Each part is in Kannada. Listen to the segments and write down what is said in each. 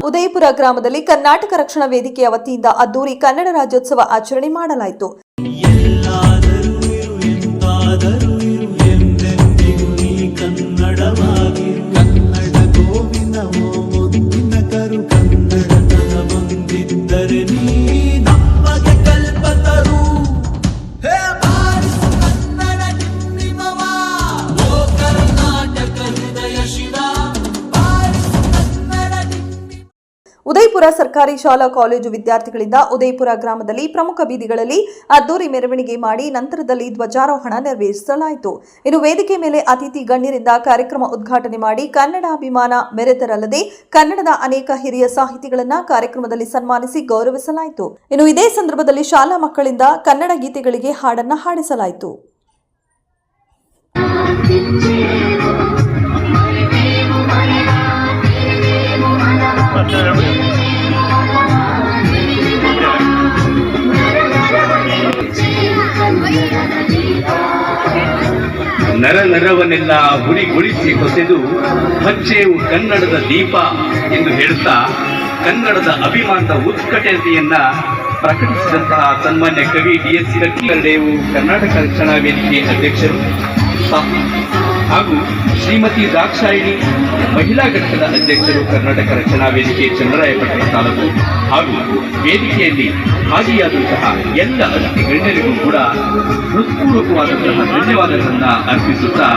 ಉದಯಪುರ ಗ್ರಾಮದಲ್ಲಿ ಕರ್ನಾಟಕ ರಕ್ಷಣಾ ವೇದಿಕೆಯ ವತಿಯಿಂದ ಅದ್ದೂರಿ ಕನ್ನಡ ರಾಜ್ಯೋತ್ಸವ ಆಚರಣೆ ಮಾಡಲಾಯಿತು. ಉದಯಪುರ ಸರ್ಕಾರಿ ಶಾಲಾ ಕಾಲೇಜು ವಿದ್ಯಾರ್ಥಿಗಳಿಂದ ಉದಯಪುರ ಗ್ರಾಮದಲ್ಲಿ ಪ್ರಮುಖ ಬೀದಿಗಳಲ್ಲಿ ಅದ್ದೂರಿ ಮೆರವಣಿಗೆ ಮಾಡಿ ನಂತರದಲ್ಲಿ ಧ್ವಜಾರೋಹಣ ನೆರವೇರಿಸಲಾಯಿತು. ಇನ್ನು ವೇದಿಕೆ ಮೇಲೆ ಅತಿಥಿ ಗಣ್ಯರಿಂದ ಕಾರ್ಯಕ್ರಮ ಉದ್ಘಾಟನೆ ಮಾಡಿ ಕನ್ನಡಾಭಿಮಾನ ಮೆರೆದರಲ್ಲದೆ ಕನ್ನಡದ ಅನೇಕ ಹಿರಿಯ ಸಾಹಿತಿಗಳನ್ನ ಕಾರ್ಯಕ್ರಮದಲ್ಲಿ ಸನ್ಮಾನಿಸಿ ಗೌರವಿಸಲಾಯಿತು. ಇನ್ನು ಇದೇ ಸಂದರ್ಭದಲ್ಲಿ ಶಾಲಾ ಮಕ್ಕಳಿಂದ ಕನ್ನಡ ಗೀತೆಗಳಿಗೆ ಹಾಡನ್ನ ಹಾಡಿಸಲಾಯಿತು. ನರ ನರವನ್ನೆಲ್ಲ ಹುರಿಗೊಳಿಸಿ ಹೊಸೆದು ಹಚ್ಚೆಯು ಕನ್ನಡದ ದೀಪ ಎಂದು ಹೇಳುತ್ತಾ ಕನ್ನಡದ ಅಭಿಮಾನದ ಉತ್ಕಟತೆಯನ್ನ ಪ್ರಕಟಿಸಿದಂತಹ ಸನ್ಮಾನ್ಯ ಕವಿ ಡಿ.ಎಸ್. ಕರ್ಕಿಯರ್ಡೆಯು ಕರ್ನಾಟಕ ರಕ್ಷಣಾ ವೇದಿಕೆ ಅಧ್ಯಕ್ಷರು ಹಾಗೂ ಶ್ರೀಮತಿ ದಾಕ್ಷಾಯಿಣಿ ಮಹಿಳಾ ಘಟಕದ ಅಧ್ಯಕ್ಷರು ಕರ್ನಾಟಕ ರಕ್ಷಣಾ ವೇದಿಕೆ ಚನ್ನರಾಯಪಟ್ಟಣ ತಾಲೂಕು ಹಾಗೂ ವೇದಿಕೆಯಲ್ಲಿ ಭಾಗಿಯಾದಂತಹ ಎಲ್ಲ ಅತಿಥಿ ಗಣ್ಯರಿಗೂ ಕೂಡ ಹೃತ್ಪೂರ್ವಕವಾದಂತಹ ಧನ್ಯವಾದಗಳನ್ನು ಅರ್ಪಿಸುತ್ತಾ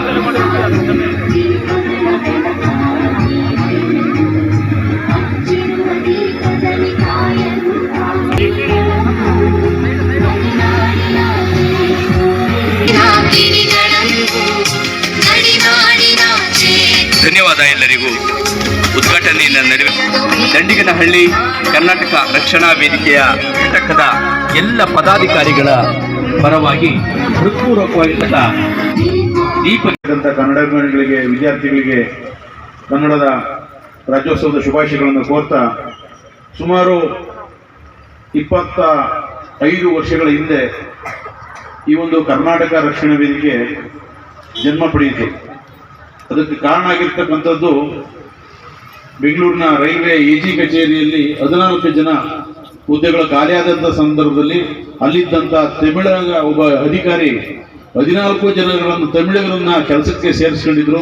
ಧನ್ಯವಾದ ಎಲ್ಲರಿಗೂ. ಉದ್ಘಾಟನೆಯನ್ನು ದಂಡಿಗನಹಳ್ಳಿ ಕರ್ನಾಟಕ ರಕ್ಷಣಾ ವೇದಿಕೆಯ ಘಟಕದ ಎಲ್ಲ ಪದಾಧಿಕಾರಿಗಳ ಪರವಾಗಿ ಹೃತ್ಪೂರ್ವಕವಾಗಿದ್ದ ದೀಪದಂತ ಕನ್ನಡಾಭಿಮಾನಿಗಳಿಗೆ ವಿದ್ಯಾರ್ಥಿಗಳಿಗೆ ಕನ್ನಡದ ರಾಜ್ಯೋತ್ಸವದ ಶುಭಾಶಯಗಳನ್ನು ಕೋರ್ತಾ ಸುಮಾರು 25 ವರ್ಷಗಳ ಹಿಂದೆ ಈ ಒಂದು ಕರ್ನಾಟಕ ರಕ್ಷಣಾ ವೇದಿಕೆ ಜನ್ಮ ಪಡೆಯಿತು. ಅದಕ್ಕೆ ಕಾರಣ ಆಗಿರ್ತಕ್ಕಂಥದ್ದು ಬೆಂಗಳೂರಿನ ರೈಲ್ವೆ ಎಜಿ ಕಚೇರಿಯಲ್ಲಿ 14 ಜನ ಹುದ್ದೆಗಳ ಖಾಲಿಯಾದಂಥ ಸಂದರ್ಭದಲ್ಲಿ ಅಲ್ಲಿದ್ದಂಥ ತಮಿಳ ಒಬ್ಬ ಅಧಿಕಾರಿ 14 ಜನಗಳನ್ನು ತಮಿಳಿಗರನ್ನ ಕೆಲಸಕ್ಕೆ ಸೇರಿಸ್ಕೊಂಡಿದ್ರು.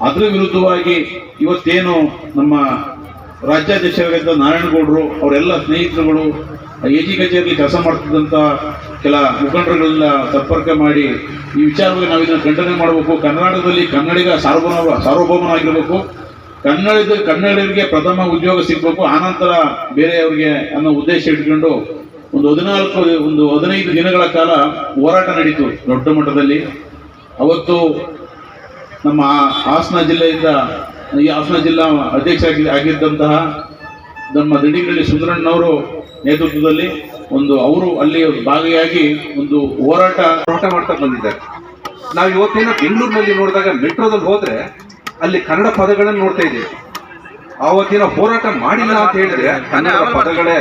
ಅದರ ವಿರುದ್ಧವಾಗಿ ಇವತ್ತೇನು ನಮ್ಮ ರಾಜ್ಯಾಧ್ಯಕ್ಷರಾಗಿದ್ದ ನಾರಾಯಣಗೌಡರು ಅವರೆಲ್ಲ ಸ್ನೇಹಿತರುಗಳು ಎಜಿ ಕಚೇರಿಯಲ್ಲಿ ಕೆಲಸ ಮಾಡ್ತಿದ್ದಂಥ ಕೆಲ ಮುಖಂಡರುಗಳನ್ನ ಸಂಪರ್ಕ ಮಾಡಿ ಈ ವಿಚಾರವಾಗಿ ನಾವು ಇದನ್ನು ಖಂಡನೆ ಮಾಡಬೇಕು. ಕರ್ನಾಟಕದಲ್ಲಿ ಕನ್ನಡಿಗ ಸಾರ್ವಭೌಮನಾಗಿರಬೇಕು, ಕನ್ನಡಿಗರಿಗೆ ಪ್ರಥಮ ಉದ್ಯೋಗ ಸಿಗಬೇಕು, ಆನಂತರ ಬೇರೆಯವರಿಗೆ ಅನ್ನೋ ಉದ್ದೇಶ ಇಟ್ಕೊಂಡು ಒಂದು 15 ದಿನಗಳ ಕಾಲ ಹೋರಾಟ ನಡೀತು ದೊಡ್ಡ ಮಟ್ಟದಲ್ಲಿ. ಅವತ್ತು ನಮ್ಮ ಹಾಸನ ಜಿಲ್ಲಾ ಅಧ್ಯಕ್ಷ ಆಗಿದ್ದಂತಹ ನಮ್ಮ ದಂಡಿಗನಹಳ್ಳಿ ಸುಂದರಣ್ಣವರು ನೇತೃತ್ವದಲ್ಲಿ ಅವರು ಅಲ್ಲಿ ಭಾಗಿಯಾಗಿ ಒಂದು ಹೋರಾಟ ಮಾಡ್ತಾ ಬಂದಿದ್ದಾರೆ. ನಾವು ಇವತ್ತೇನೋ ಬೆಂಗಳೂರಿನಲ್ಲಿ ನೋಡಿದಾಗ ಮೆಟ್ರೋದಲ್ಲಿ ಹೋದ್ರೆ ಅಲ್ಲಿ ಕನ್ನಡ ಪದಗಳನ್ನು ನೋಡ್ತಾ ಇದ್ದೀವಿ. ಆವತ್ತಿನ ಹೋರಾಟ ಮಾಡಿಲ್ಲ ಅಂತ ಹೇಳಿದ್ರೆ ಕನ್ನಡ ಪದಗಳೇ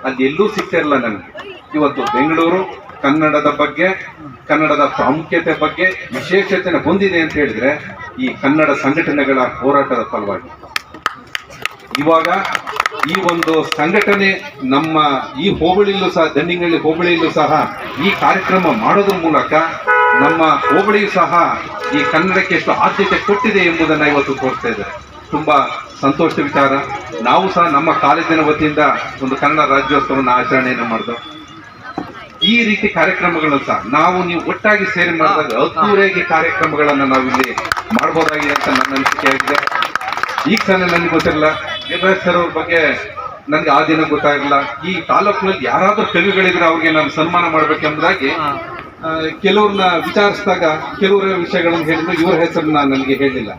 ಅಲ್ಲಿ ಎಲ್ಲೂ ಸಿಗ್ತಾ ಇರಲ್ಲ ನನಗೆ. ಇವತ್ತು ಬೆಂಗಳೂರು ಕನ್ನಡದ ಬಗ್ಗೆ, ಕನ್ನಡದ ಪ್ರಾಮುಖ್ಯತೆ ಬಗ್ಗೆ ವಿಶೇಷತೆ ಹೊಂದಿದೆ ಅಂತ ಹೇಳಿದ್ರೆ ಈ ಕನ್ನಡ ಸಂಘಟನೆಗಳ ಹೋರಾಟದ ಫಲವಾಗಿ. ಇವಾಗ ಈ ಒಂದು ಸಂಘಟನೆ ನಮ್ಮ ಈ ಹೋಬಳಿಯಲ್ಲೂ ಸಹ, ದಂಡಿಗನಹಳ್ಳಿ ಹೋಬಳಿಯಲ್ಲೂ ಸಹ ಈ ಕಾರ್ಯಕ್ರಮ ಮಾಡೋದ್ರ ಮೂಲಕ ನಮ್ಮ ಹೋಬಳಿಯೂ ಸಹ ಈ ಕನ್ನಡಕ್ಕೆ ಎಷ್ಟು ಆದ್ಯತೆ ಕೊಟ್ಟಿದೆ ಎಂಬುದನ್ನು ಇವತ್ತು ತೋರಿಸ್ತಾ ಇದ್ದಾರೆ. ತುಂಬಾ ಸಂತೋಷದ ವಿಚಾರ. ನಾವು ಸಹ ನಮ್ಮ ಕಾಲೇಜಿನ ವತಿಯಿಂದ ಒಂದು ಕನ್ನಡ ರಾಜ್ಯೋತ್ಸವವನ್ನು ಆಚರಣೆಯನ್ನು ಮಾಡಿದ್ರು. ಈ ರೀತಿ ಕಾರ್ಯಕ್ರಮಗಳನ್ನು ಸಹ ನೀವು ಒಟ್ಟಾಗಿ ಸೇರಿ ಮಾಡಿದಾಗ ಅದ್ದೂರಿಯಾಗಿ ಕಾರ್ಯಕ್ರಮಗಳನ್ನು ನಾವು ಇಲ್ಲಿ ಮಾಡಬಹುದಾಗಿದೆ ಅಂತ ನನ್ನ ಅನಿಸಿಕೆ ಆಗಿದೆ. ಈಗ ಸಹ ನನಗೆ ಗೊತ್ತಿರಲ್ಲ, ನಿರ್ದೇಶಕರ ಬಗ್ಗೆ ನನಗೆ ಆ ದಿನ ಗೊತ್ತಾಗಿರಲಿಲ್ಲ. ಈ ತಾಲೂಕಿನಲ್ಲಿ ಯಾರಾದ್ರೂ ಕವಿಗಳಿದ್ರೆ ಅವ್ರಿಗೆ ನಾನು ಸನ್ಮಾನ ಮಾಡಬೇಕೆಂಬುದಾಗಿ ಕೆಲವ್ರನ್ನ ವಿಚಾರಿಸಿದಾಗ ಕೆಲವರ ವಿಷಯಗಳನ್ನು ಹೇಳಿದ್ರು, ಇವರ ಹೆಸರನ್ನ ನನಗೆ ಹೇಳಿಲ್ಲ.